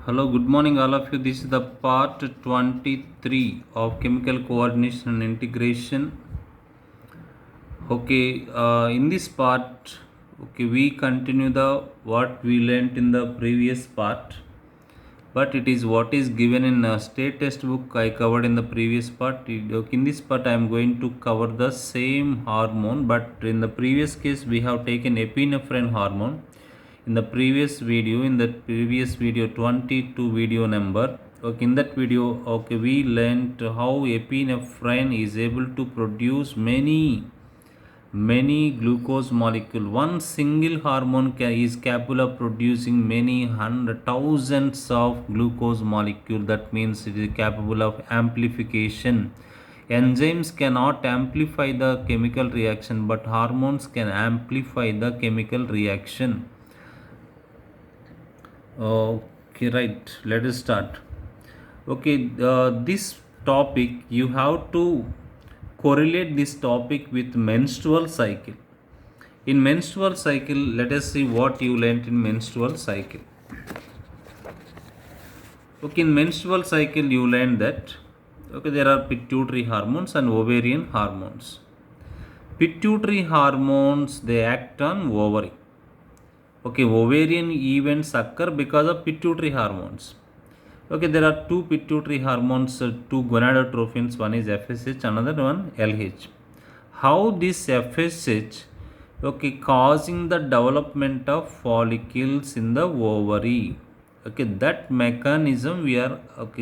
Hello, good morning, all of you. This is the part 23 of chemical coordination and integration. Okay, in this part, we continue the what we learnt in the previous part, but it is what is given in a state textbook I covered in the previous part. In this part, I am going to cover the same hormone, but in the previous case, we have taken epinephrine hormone. In the previous video 22 video number, okay, in that video, okay, we learned how epinephrine is able to produce many glucose molecule. One single hormone is capable of producing many hundred thousands of glucose molecule. That means it is capable of amplification. Enzymes cannot amplify the chemical reaction, but hormones can amplify the chemical reaction. Okay, right. Let us start. Okay, this topic you have to correlate this topic with menstrual cycle. In menstrual cycle, let us see what you learnt in menstrual cycle. Okay, in menstrual cycle, you learned that there are pituitary hormones and ovarian hormones. Pituitary hormones, they act on ovary. Okay, ovarian events occur because of pituitary hormones. Okay, there are two pituitary hormones, two gonadotrophins. One is FSH, another one LH. How this FSH, causing the development of follicles in the ovary. Okay, that mechanism we are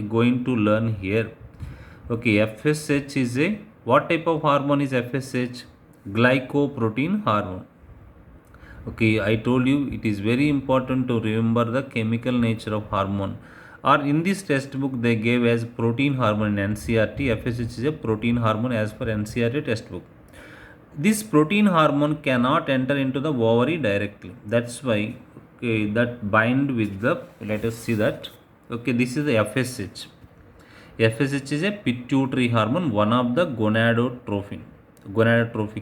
going to learn here. Okay, FSH is what type of hormone is FSH? Glycoprotein hormone. Okay, I told you it is very important to remember the chemical nature of hormone. Or in this textbook they gave as protein hormone in NCERT. FSH is a protein hormone as per NCERT textbook. This protein hormone cannot enter into the ovary directly. That's why that bind with the, let us see that. Okay, this is the FSH. FSH is a pituitary hormone, one of the gonadotrophic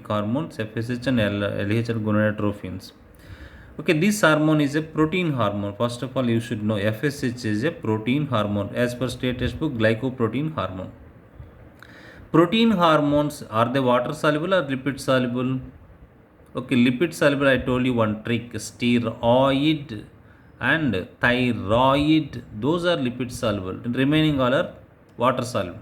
hormones. FSH and LH are gonadotrophins. Okay, this hormone is a protein hormone. First of all, you should know FSH is a protein hormone as per state textbook, glycoprotein hormone. Protein hormones, are they water soluble or lipid soluble? Okay, lipid soluble, I told you one trick, steroid and thyroid, those are lipid soluble. The remaining all are water soluble.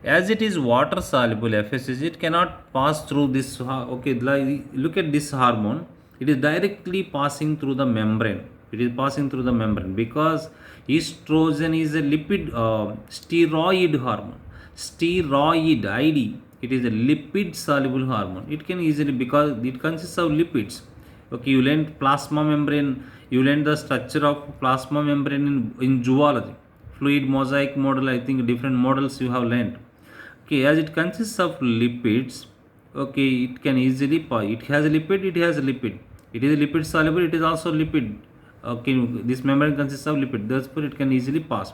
As it is water soluble FSH, it cannot pass through this. Okay, look at this hormone. It is directly passing through the membrane. It is passing through the membrane because estrogen is a lipid steroid hormone. Steroid ID. It is a lipid soluble hormone. It can easily, because it consists of lipids. Okay, you learned plasma membrane. You learned the structure of plasma membrane in zoology. Fluid mosaic model. I think different models you have learned. Okay, as it consists of lipids, okay, it can easily pass. It has a lipid. It has a lipid. It is a lipid soluble. It is also lipid. Okay, this membrane consists of lipid. Therefore, it can easily pass.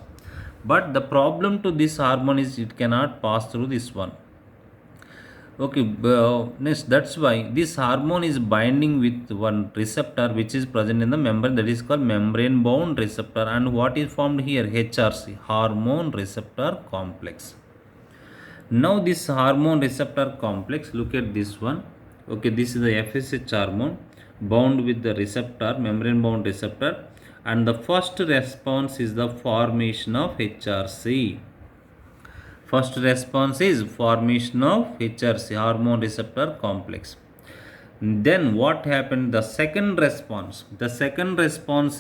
But the problem to this hormone is it cannot pass through this one. Okay, next, that's why this hormone is binding with one receptor which is present in the membrane, that is called membrane bound receptor. And what is formed here? HRC, hormone receptor complex. Now this hormone receptor complex, look at this one. Okay, this is the FSH hormone bound with the receptor, membrane bound receptor, and the first response is the formation of HRC. First response is formation of HRC, hormone receptor complex. Then what happened? The second response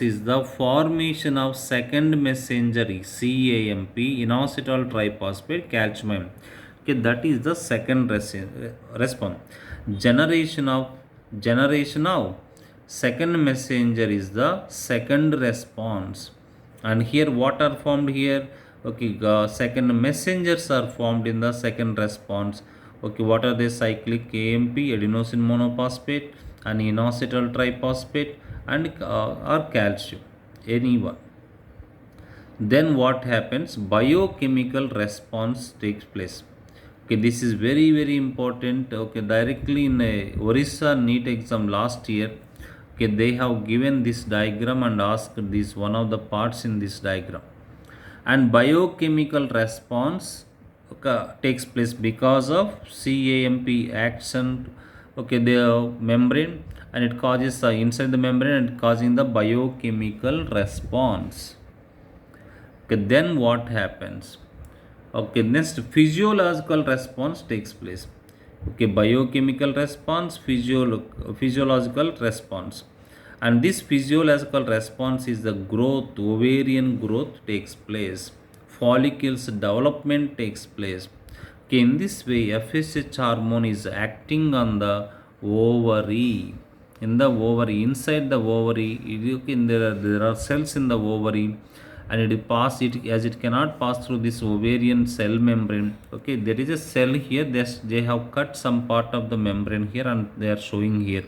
is the formation of second messenger CAMP, inositol triphosphate calcium ion. Okay, that is the second response. Generation of second messenger is the second response. And here what are formed here? Okay, second messengers are formed in the second response. Okay, what are they? Cyclic AMP, adenosine monophosphate, and inositol triphosphate, and or calcium, any one. Then what happens? Biochemical response takes place. Okay, this is very important. Okay, directly in a Orissa NEET exam last year, Okay, they have given this diagram and asked this one of the parts in this diagram. And biochemical response, okay, takes place because of CAMP action, okay, the membrane, and it causes inside the membrane and causing the biochemical response. Okay, then what happens? Okay, next physiological response takes place. Okay, biochemical response, physiological response. And this physiological response is the growth, ovarian growth takes place, follicles development takes place. Okay, in this way, FSH hormone is acting on the ovary. In the ovary, inside the ovary, there are cells in the ovary, and it pass it as it cannot pass through this ovarian cell membrane. Okay, there is a cell here. They have cut some part of the membrane here, and they are showing here.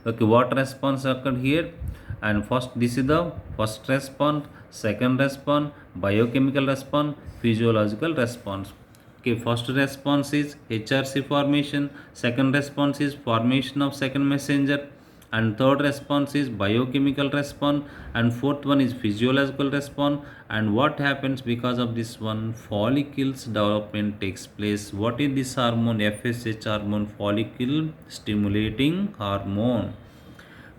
Okay, what response occurred here? And first, this is the first response, second response, biochemical response, physiological response. Okay, first response is HRC formation, second response is formation of second messenger, and third response is biochemical response, and fourth one is physiological response. And what happens because of this one? Follicles development takes place. What is this hormone? FSH hormone, follicle stimulating hormone.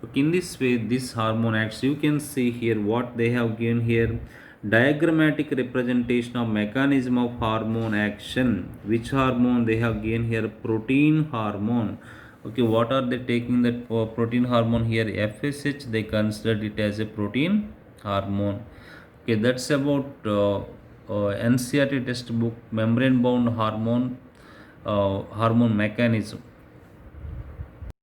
Okay, in this way this hormone acts. You can see here what they have given here: diagrammatic representation of mechanism of hormone action. Which hormone they have given here? Protein hormone. Okay, what are they taking that protein hormone here? FSH, they considered it as a protein hormone. Okay, that's about NCERT textbook, membrane bound hormone, hormone mechanism.